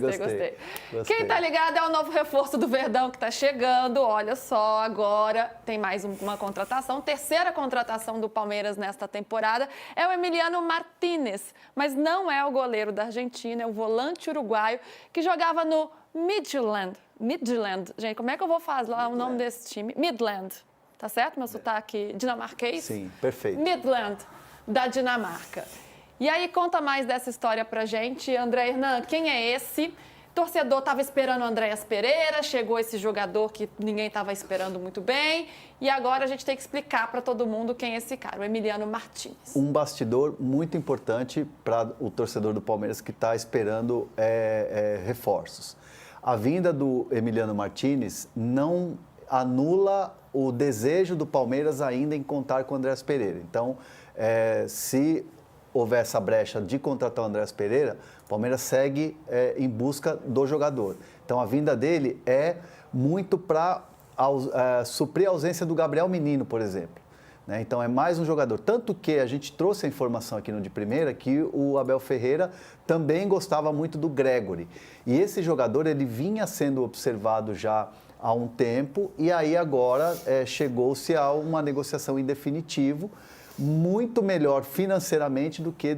Gostei. Quem tá ligado é o novo reforço do Verdão que tá chegando. Olha só, agora tem mais uma contratação. Terceira contratação do Palmeiras nesta temporada é o Emiliano Martínez. Mas não é o goleiro da Argentina, é o volante uruguaio que jogava no Midland. Gente, como é que eu vou falar o nome desse time? Midland. Tá certo? Meu sotaque dinamarquês? Sim, perfeito. Midland, da Dinamarca. E aí, conta mais dessa história pra gente. André Hernan, quem é esse? Torcedor estava esperando o Andréas Pereira, chegou esse jogador que ninguém estava esperando muito bem, e agora a gente tem que explicar para todo mundo quem é esse cara, o Emiliano Martínez. Um bastidor muito importante para o torcedor do Palmeiras que está esperando reforços. A vinda do Emiliano Martínez não anula o desejo do Palmeiras ainda em contar com o Andréas Pereira. Então, se houver essa brecha de contratar o Andréas Pereira, o Palmeiras segue em busca do jogador. Então, a vinda dele é muito para suprir a ausência do Gabriel Menino, por exemplo. Né? Então, é mais um jogador. Tanto que a gente trouxe a informação aqui no De Primeira que o Abel Ferreira também gostava muito do Gregori. E esse jogador, ele vinha sendo observado já há um tempo e aí agora chegou-se a uma negociação em definitivo, muito melhor financeiramente do que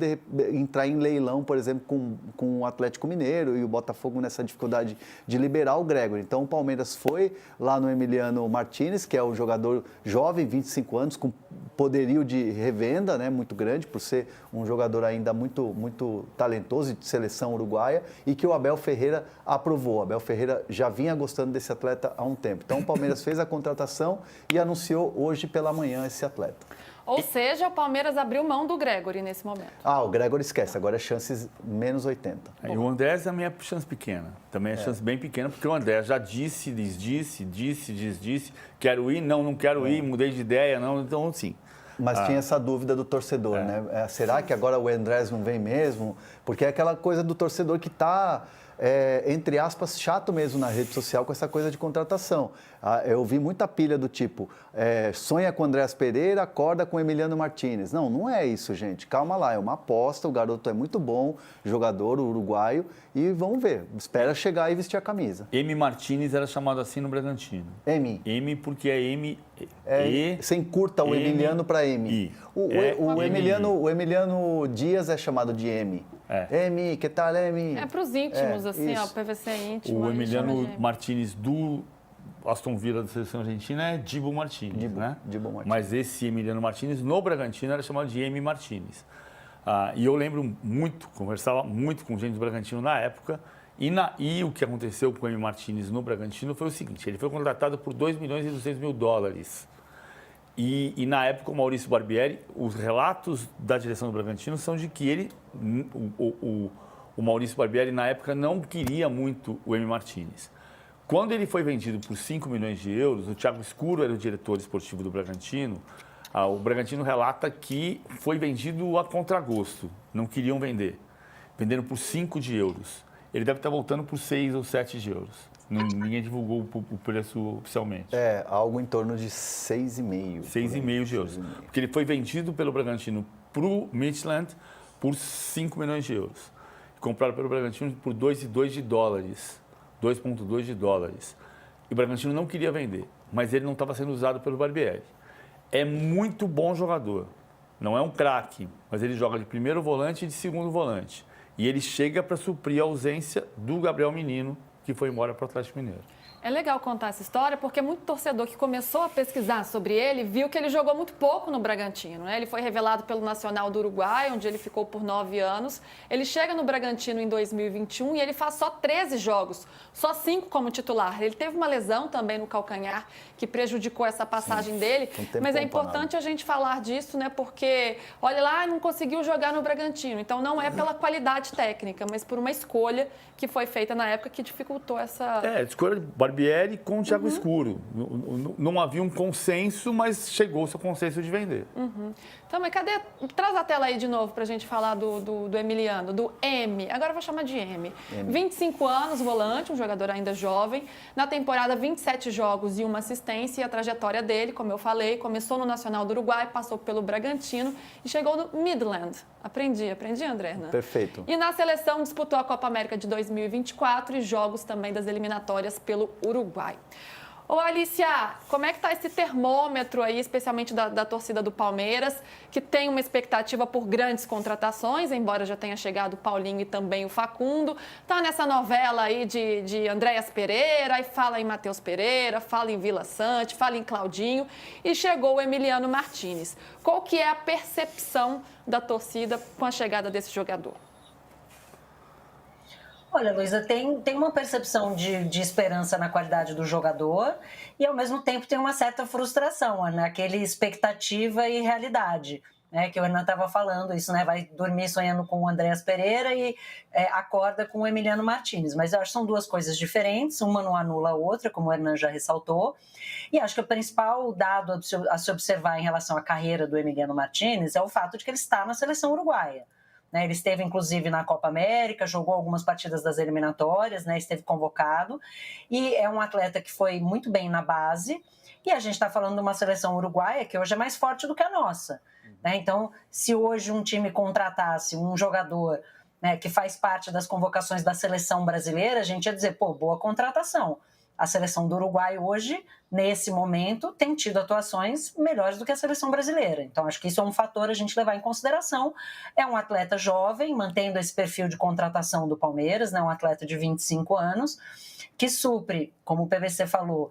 entrar em leilão, por exemplo, com o Atlético Mineiro e o Botafogo nessa dificuldade de liberar o Gregori. Então, o Palmeiras foi lá no Emiliano Martínez, que é um jogador jovem, 25 anos, com poderio de revenda, né, muito grande, por ser um jogador ainda muito talentoso de seleção uruguaia e que o Abel Ferreira aprovou. O Abel Ferreira já vinha gostando desse atleta há um tempo. Então, o Palmeiras fez a contratação e anunciou hoje pela manhã esse atleta. Ou seja, o Palmeiras abriu mão do Gregori nesse momento. O Gregori esquece, agora é chances menos 80. E o Andrés também é chance pequena, também é chance bem pequena, porque o Andrés já disse, quero ir, não quero ir, mudei de ideia, não, então sim. Mas tinha essa dúvida do torcedor, né? Será que agora o Andrés não vem mesmo? Porque é aquela coisa do torcedor que está, entre aspas, chato mesmo na rede social com essa coisa de contratação. Eu vi muita pilha do tipo, sonha com o Andréas Pereira, acorda com o Emiliano Martínez. Não é isso, gente. Calma lá, é uma aposta, o garoto é muito bom, jogador uruguaio, e vamos ver. Espera chegar e vestir a camisa. M. Martínez era chamado assim no Bragantino. M porque é M... Você encurta o Emiliano para M. O Emiliano Dias é chamado de M. M, que tal, M? É para os íntimos, assim, isso. ó, PVC íntimo. O Emiliano Martínez do Aston Villa da seleção argentina é Dibu Martínez, né? Dibu Martínez. Mas esse Emiliano Martínez no Bragantino era chamado de M. Martínez. E eu lembro muito, conversava muito com gente do Bragantino na época, e o que aconteceu com o M. Martínez no Bragantino foi o seguinte, ele foi contratado por 2 milhões e 200 mil dólares. E na época o Maurício Barbieri, os relatos da direção do Bragantino são de que o Maurício Barbieri na época não queria muito o M. Martínez. Quando ele foi vendido por 5 milhões de euros, o Thiago Escuro era o diretor esportivo do Bragantino, o Bragantino relata que foi vendido a contragosto, não queriam vender. Venderam por 5 de euros. Ele deve estar voltando por 6 ou 7 de euros. Ninguém divulgou o preço oficialmente. Algo em torno de 6,5. 6,5 de euros. Porque ele foi vendido pelo Bragantino para o Midland por 5 milhões de euros. Compraram pelo Bragantino por 2,2 de dólares. 2,2 de dólares. E o Bragantino não queria vender, mas ele não estava sendo usado pelo Barbieri. É muito bom jogador. Não é um craque, mas ele joga de primeiro volante e de segundo volante. E ele chega para suprir a ausência do Gabriel Menino, que foi embora para o Atlético Mineiro. É legal contar essa história porque muito torcedor que começou a pesquisar sobre ele viu que ele jogou muito pouco no Bragantino, né? Ele foi revelado pelo Nacional do Uruguai, onde ele ficou por 9 anos. Ele chega no Bragantino em 2021 e ele faz só 13 jogos, só 5 como titular. Ele teve uma lesão também no calcanhar que prejudicou essa passagem dele, mas é importante a gente falar disso, né? Porque, olha lá, não conseguiu jogar no Bragantino. Então, não é pela qualidade técnica, mas por uma escolha que foi feita na época que dificultou essa... Escolha de Barbieri com o Thiago Escuro. Não havia um consenso, mas chegou-se ao consenso de vender. Então, mas cadê? Traz a tela aí de novo para a gente falar do Emiliano, do M. Agora eu vou chamar de M. 25 anos, volante, um jogador ainda jovem. Na temporada, 27 jogos e uma assistência. E a trajetória dele, como eu falei, começou no Nacional do Uruguai, passou pelo Bragantino e chegou no Midland. Aprendi, André Hernan. Perfeito. E na seleção disputou a Copa América de 2024 e jogos também das eliminatórias pelo Uruguai. Ô, Alicia, como é que está esse termômetro aí, especialmente da torcida do Palmeiras, que tem uma expectativa por grandes contratações, embora já tenha chegado o Paulinho e também o Facundo. Está nessa novela aí de Andréas Pereira, aí fala em Matheus Pereira, fala em Vila Sante, fala em Claudinho, e chegou o Emiliano Martínez. Qual que é a percepção da torcida com a chegada desse jogador? Olha, Luísa, tem uma percepção de esperança na qualidade do jogador e, ao mesmo tempo, tem uma certa frustração, né? Aquele expectativa e realidade, né? Que o Hernan estava falando, isso, né? Vai dormir sonhando com o Andréas Pereira e acorda com o Emiliano Martínez. Mas eu acho que são duas coisas diferentes, uma não anula a outra, como o Hernan já ressaltou. E acho que o principal dado a se observar em relação à carreira do Emiliano Martínez é o fato de que ele está na seleção uruguaia. Ele esteve, inclusive, na Copa América, jogou algumas partidas das eliminatórias, né? Esteve convocado. E é um atleta que foi muito bem na base. E a gente está falando de uma seleção uruguaia que hoje é mais forte do que a nossa. Né? Então, se hoje um time contratasse um jogador, né, que faz parte das convocações da seleção brasileira, a gente ia dizer, pô, boa contratação. A seleção do Uruguai hoje, nesse momento, tem tido atuações melhores do que a seleção brasileira. Então, acho que isso é um fator a gente levar em consideração. É um atleta jovem, mantendo esse perfil de contratação do Palmeiras, né? Um atleta de 25 anos, que supre, como o PVC falou,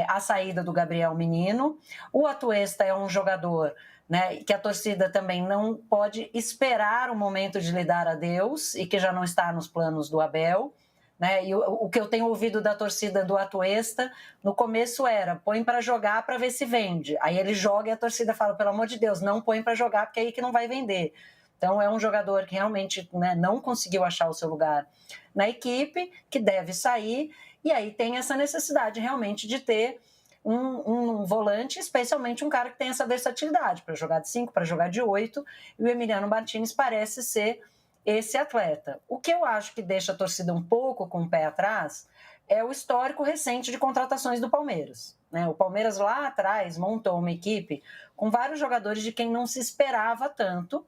a saída do Gabriel Menino. O Atuesta é um jogador, né, que a torcida também não pode esperar o momento de lhe dar adeus e que já não está nos planos do Abel. Né? E o que eu tenho ouvido da torcida do Atuesta, no começo era, põe para jogar para ver se vende. Aí ele joga e a torcida fala, pelo amor de Deus, não põe para jogar porque é aí que não vai vender. Então é um jogador que realmente, né, não conseguiu achar o seu lugar na equipe, que deve sair, e aí tem essa necessidade realmente de ter um volante, especialmente um cara que tem essa versatilidade para jogar de 5, para jogar de 8, e o Emiliano Martínez parece ser esse atleta. O que eu acho que deixa a torcida um pouco com o pé atrás é o histórico recente de contratações do Palmeiras. Né? O Palmeiras lá atrás montou uma equipe com vários jogadores de quem não se esperava tanto,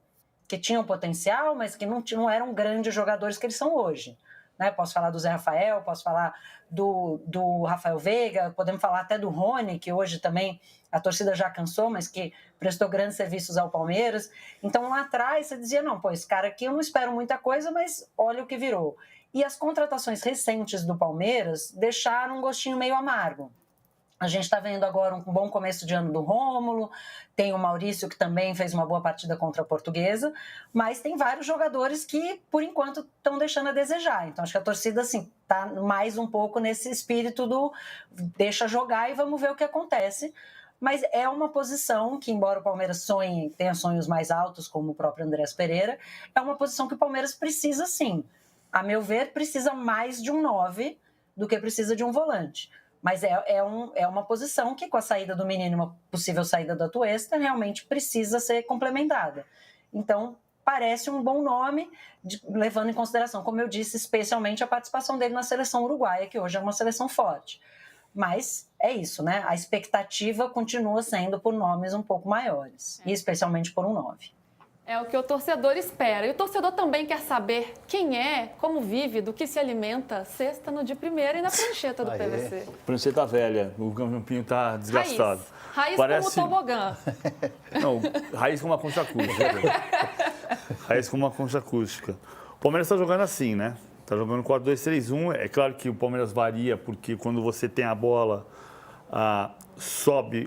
que tinham potencial, mas que não eram grandes jogadores que eles são hoje. Né? Posso falar do Zé Rafael, posso falar do Rafael Veiga, podemos falar até do Rony, que hoje também a torcida já cansou, mas que prestou grandes serviços ao Palmeiras. Então, lá atrás, você dizia, não, pô, esse cara aqui eu não espero muita coisa, mas olha o que virou. E as contratações recentes do Palmeiras deixaram um gostinho meio amargo. A gente está vendo agora um bom começo de ano do Rômulo, tem o Maurício, que também fez uma boa partida contra a Portuguesa, mas tem vários jogadores que, por enquanto, estão deixando a desejar. Então, acho que a torcida, assim, está mais um pouco nesse espírito do deixa jogar e vamos ver o que acontece. Mas é uma posição que, embora o Palmeiras sonhe, tenha sonhos mais altos, como o próprio Andréas Pereira, é uma posição que o Palmeiras precisa, sim. A meu ver, precisa mais de um 9 do que precisa de um volante. Mas é uma posição que, com a saída do Menino e uma possível saída do Atuesta, realmente precisa ser complementada. Então, parece um bom nome, levando em consideração, como eu disse, especialmente a participação dele na seleção uruguaia, que hoje é uma seleção forte. Mas é isso, né? A expectativa continua sendo por nomes um pouco maiores, e especialmente por um 9. É o que o torcedor espera. E o torcedor também quer saber quem é, como vive, do que se alimenta sexta no de primeira e na prancheta do PVC. Prancheta velha, o campinho está desgastado. Raiz como tobogã. Não, raiz como uma concha acústica. Raiz como uma concha acústica. O Palmeiras está jogando assim, né? Está jogando 4-2-3-1. É claro que o Palmeiras varia, porque quando você tem a bola, sobe